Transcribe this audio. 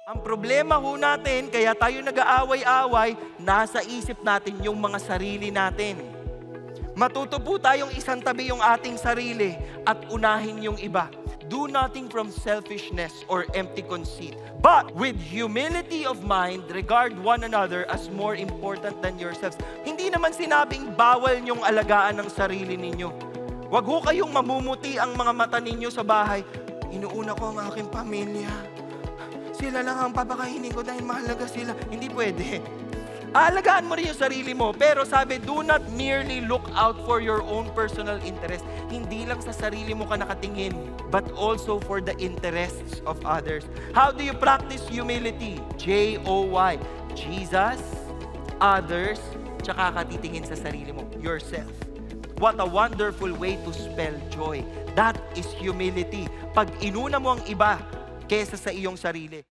Ang problema ho natin, kaya tayo nag-aaway-away, nasa isip natin yung mga sarili natin. Matuto po tayong isang tabi yung ating sarili at unahin yung iba. Do nothing from selfishness or empty conceit, but with humility of mind, regard one another as more important than yourselves. Hindi naman sinabing bawal niyong alagaan ng sarili ninyo. Huwag ho kayong mamumuti ang mga mata ninyo sa bahay. Inuuna ko ang aking pamilya. Sila lang ang papakainin ko dahil mahalaga sila. Hindi pwede. Aalagaan mo rin yung sarili mo, pero sabi, do not merely look out for your own personal interest. Hindi lang sa sarili mo ka nakatingin, but also for the interests of others. How do you practice humility? J-O-Y. Jesus, others, tsaka ka titingin sa sarili mo, yourself. What a wonderful way to spell joy. That is humility. Pag inuna mo ang iba kesa sa iyong sarili.